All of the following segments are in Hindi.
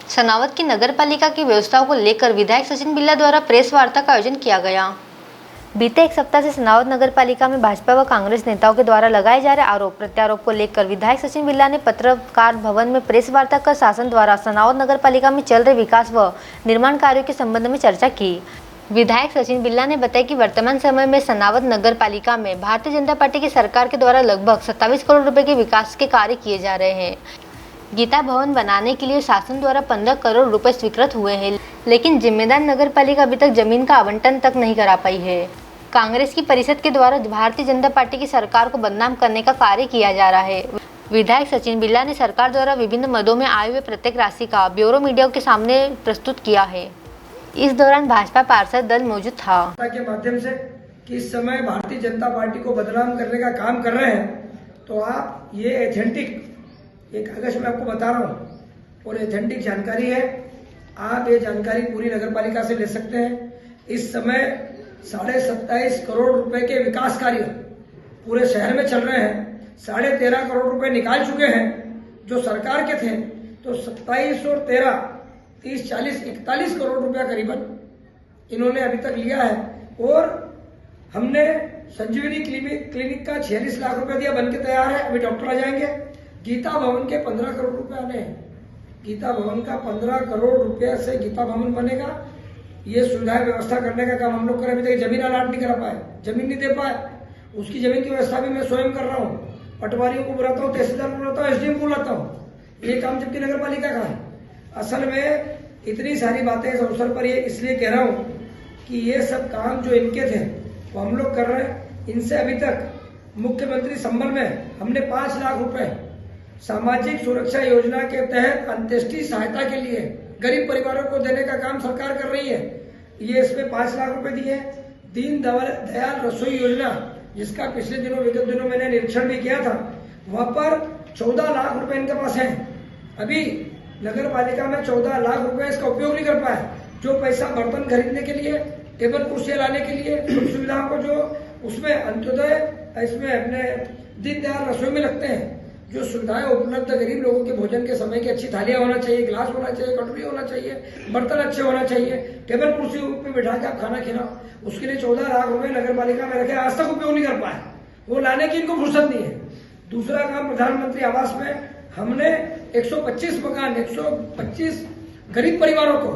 सनावद की नगर पालिका की व्यवस्थाओं को लेकर विधायक सचिन बिल्ला द्वारा प्रेस वार्ता का आयोजन किया गया। बीते एक सप्ताह से सनावद नगर पालिका में भाजपा व कांग्रेस नेताओं के द्वारा लगाए जा रहे आरोप प्रत्यारोप को लेकर विधायक सचिन बिल्ला ने पत्रकार भवन में प्रेस वार्ता कर शासन द्वारा सनावद नगर पालिका में चल रहे विकास व निर्माण कार्यों के संबंध में चर्चा की। विधायक सचिन बिल्ला ने बताया कि वर्तमान समय में सनावद नगर पालिका में भारतीय जनता पार्टी की सरकार के द्वारा लगभग 27 करोड़ रुपए के विकास के कार्य किए जा रहे हैं। गीता भवन बनाने के लिए शासन द्वारा 15 करोड़ रुपए स्वीकृत हुए हैं, लेकिन जिम्मेदार नगर पालिका अभी तक जमीन का आवंटन तक नहीं करा पाई है। कांग्रेस की परिषद के द्वारा भारतीय जनता पार्टी की सरकार को बदनाम करने का कार्य किया जा रहा है। विधायक सचिन बिल्ला ने सरकार द्वारा विभिन्न मदों में आए हुए प्रत्येक राशि का ब्यूरो मीडिया के सामने प्रस्तुत किया है। इस दौरान भाजपा पार्षद दल मौजूद था। के माध्यम से कि इस समय भारतीय जनता पार्टी को बदनाम करने का काम कर रहे हैं, तो आप ये एथेंटिक ये कागज में आपको बता रहा हूँ और एथेंटिक जानकारी है। आप ये जानकारी पूरी नगर पालिका से ले सकते हैं। इस समय 27.5 करोड़ रुपए के विकास कार्य पूरे शहर में चल रहे हैं। 13.5 करोड़ रुपए निकाल चुके हैं जो सरकार के थे, तो 27 और 13 30, 40, 41 करोड़ रुपया करीबन इन्होंने अभी तक लिया है। और हमने संजीवनी क्लिनिक का 46 लाख रुपया दिया, बन के तैयार है, अभी डॉक्टर आ जाएंगे। गीता भवन के 15 करोड़ रुपए आने हैं। गीता भवन का 15 करोड़ रुपया से गीता भवन बनेगा। ये सुविधाएं व्यवस्था करने का काम हम लोग करें। अभी तक जमीन अलाट नहीं करा पाए, जमीन नहीं दे पाए। उसकी जमीन की व्यवस्था भी मैं स्वयं कर रहा हूँ। पटवारियों को बुलाता हूँ, तहसीलदार को बुलाता हूँ, एसडीएम को बुलाता हूँ। ये काम जबकि नगर पालिका का है। असल में इतनी सारी बातें इस अवसर पर ये इसलिए कह रहा हूँ कि ये सब काम जो इनके थे वो हम लोग कर रहे हैं। इनसे अभी तक मुख्यमंत्री संबल में हमने 5 लाख रुपए सामाजिक सुरक्षा योजना के तहत अंत्येष्टि सहायता के लिए गरीब परिवारों को देने का काम सरकार कर रही है। ये इसमें 5 लाख रुपए दिए। दीन दयाल रसोई योजना, जिसका पिछले दिनों विगत दिनों मैंने निरीक्षण भी किया था, वहां पर 14 लाख रुपए इनके पास है। अभी नगर पालिका में 14 लाख रुपए इसका उपयोग नहीं कर पाए। जो पैसा बर्तन खरीदने के लिए, टेबल कुर्सियां लाने के लिए, सुविधाओं को जो उसमें अंत्योदय इसमें अपने दीनदयाल रसोई में लगते हैं, जो सुविधाएं उपलब्ध गरीब लोगों के भोजन के समय की अच्छी थालियां होना चाहिए, गिलास होना चाहिए, कटोरी होना चाहिए, बर्तन अच्छे होना चाहिए, टेबल कुर्सी पे बैठा के आप खाना खिलाओ, उसके लिए 14 लाख रुपए नगर पालिका में रखे, आज तक उपयोग नहीं कर पाए। वो लाने की इनको फुर्सत नहीं है। दूसरा काम, प्रधानमंत्री आवास में हमने 125 मकान, 125 गरीब परिवारों को,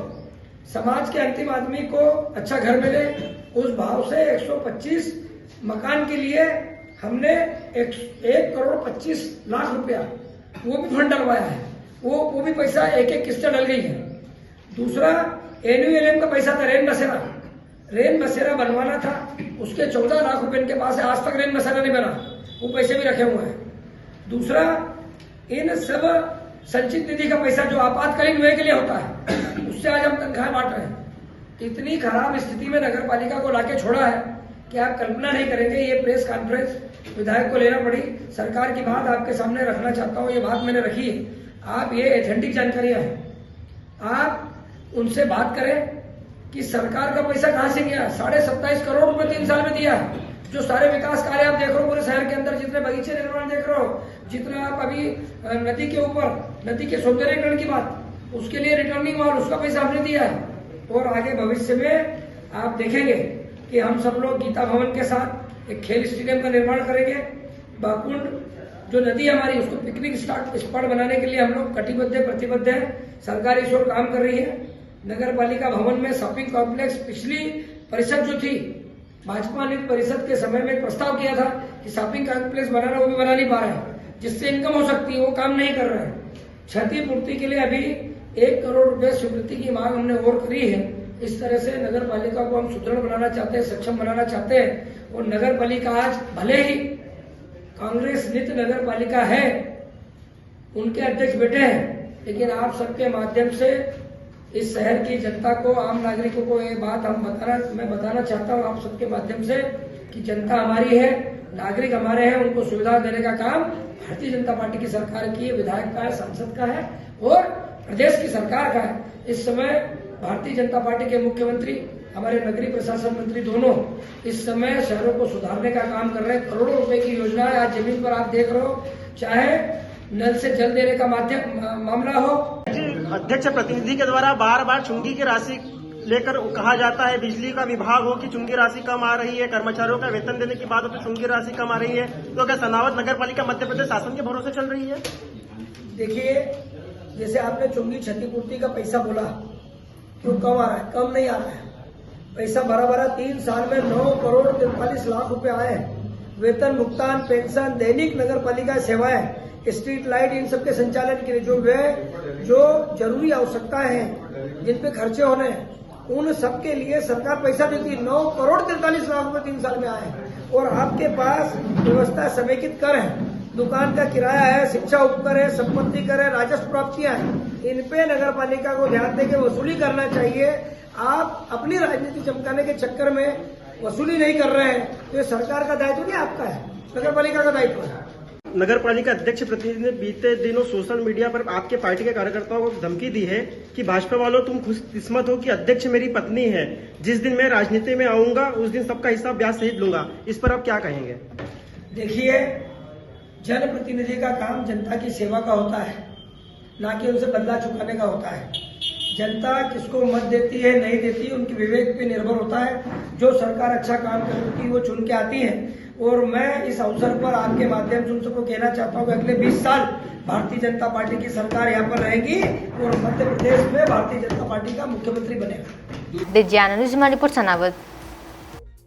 समाज के अंतिम आदमी को अच्छा घर मिले, उस भाव से 125 मकान के लिए हमने 1 करोड़ 25 लाख रुपया वो भी फंड डलवाया है। वो भी पैसा एक किस्त डल गई है। दूसरा, NULM का पैसा था, रेन बसेरा बनवाना था, उसके 14 लाख रुपए इनके पास है। आज तक रेन बसेरा नहीं बना, वो पैसे भी रखे हुए हैं। दूसरा, इन सब संचित निधि का पैसा जो आपातकालीन व्यय के लिए होता है, उससे आज हम तनख्वाह बांट रहे हैं। इतनी खराब स्थिति में नगर पालिका को लाके छोड़ा है कि आप कल्पना नहीं करेंगे। ये प्रेस कॉन्फ्रेंस विधायक को लेना पड़ी। सरकार की बात आपके सामने रखना चाहता हूँ, ये बात मैंने रखी है। आप ये एथेंटिक जानकारियां हैं, आप उनसे बात करें कि सरकार का पैसा कहां से गया। 27.5 करोड़ रुपए 3 साल में दिया है। जो सारे विकास कार्य आप देख रहे हो पूरे शहर के अंदर, जितने बगीचे निर्माण देख रहे हो, जितना आप अभी नदी के ऊपर नदी के सौंदर्यीकरण की बात, उसके लिए रिटर्निंग वॉल, उसका पैसा हमने दिया है। और आगे भविष्य में आप देखेंगे कि हम सब लोग गीता भवन के साथ एक खेल स्टेडियम का निर्माण करेंगे। बाकुंड जो नदी हमारी, उसको पिकनिक स्पॉट बनाने के लिए हम लोग कटिबद्ध प्रतिबद्ध है। सरकार इस ओर काम कर रही है। नगर पालिका भवन में शॉपिंग कॉम्प्लेक्स, पिछली परिषद जो थी, भाजपा ने परिषद के समय में एक प्रस्ताव किया था कि शॉपिंग कॉम्प्लेक्स बनाना, वो भी बना नहीं पा रहे हैं, जिससे इनकम हो सकती है, वो काम नहीं कर रहे हैं। क्षतिपूर्ति के लिए अभी 1 करोड़ रुपए स्वीकृति की मांग हमने और करी है। इस तरह से नगर पालिका को हम सुदृढ़ बनाना चाहते हैं, सक्षम बनाना चाहते हैं। और नगर पालिका आज भले ही कांग्रेस नीत नगर पालिका है, उनके अध्यक्ष बैठे हैं, लेकिन आप सबके माध्यम से इस शहर की जनता को, आम नागरिकों को ये बात मैं बताना चाहता हूँ आप सबके माध्यम से कि जनता हमारी है, नागरिक हमारे हैं, उनको सुविधा देने का काम भारतीय जनता पार्टी की सरकार की है, विधायक का है, सांसद का है और प्रदेश की सरकार का है। इस समय भारतीय जनता पार्टी के मुख्यमंत्री, हमारे नगरीय प्रशासन मंत्री दोनों इस समय शहरों को सुधारने का काम कर रहे हैं। करोड़ों रुपए की योजना है। आज जमीन पर आप देख रहे हो, चाहे नल से जल देने का मामला हो, अध्यक्ष प्रतिनिधि के द्वारा बार बार चुंगी की राशि लेकर कहा जाता है, बिजली का विभाग हो कि चुंगी राशि कम आ रही है, कर्मचारियों का वेतन देने की बात हो तो चुंगी राशि कम आ रही है, तो क्या सनावद नगर पालिका मध्य प्रदेश शासन के भरोसे चल रही है? देखिए, जैसे आपने चुंगी क्षतिपूर्ति का पैसा बोला तो कम आ रहा है, कम नहीं आ रहा है। पैसा भरा 3 साल में 9 करोड़ 43 लाख रुपए आए हैं। वेतन, भुगतान, पेंशन, दैनिक नगर पालिका सेवाएं, स्ट्रीट लाइट, इन सब के संचालन के लिए जो जरूरी आवश्यकता है, जिन पे खर्चे होने हैं, उन सबके लिए सरकार पैसा देती है। 9 करोड़ 43 लाख रुपए 3 साल में आए हैं। और आपके पास व्यवस्था समेकित कर है, दुकान का किराया है, शिक्षा उपकर है, संपत्ति कर है, राजस्व प्राप्तियां हैं, इन पे नगर पालिका को ध्यान देकर वसूली करना चाहिए। आप अपनी राजनीति चमकाने के चक्कर में वसूली नहीं कर रहे हैं, तो ये सरकार का दायित्व नहीं, आपका है, नगर पालिका का दायित्व है। नगर पालिका अध्यक्ष प्रतिनिधि ने बीते दिनों सोशल मीडिया पर आपके पार्टी के कार्यकर्ताओं को धमकी दी है कि भाजपा वालों तुम खुशकिस्मत हो कि अध्यक्ष मेरी पत्नी है, जिस दिन मैं राजनीति में आऊंगा उस दिन सबका हिसाब ब्याज सहित लूंगा। इस पर आप क्या कहेंगे? देखिए, जनप्रतिनिधि का काम जनता की सेवा का होता है, ना कि उनसे बदला चुकाने का होता है। जनता किसको मत देती है, नहीं देती, उनके विवेक पे निर्भर होता है। जो सरकार अच्छा काम करती है वो चुन के आती है। और मैं इस अवसर पर आपके माध्यम से उन सबको कहना चाहता हूँ कि अगले 20 साल भारतीय जनता पार्टी की सरकार यहाँ पर रहेगी और मध्य प्रदेश में भारतीय जनता पार्टी का मुख्यमंत्री बनेगा। दिव्यांग न्यूज रिपोर्ट सनावद।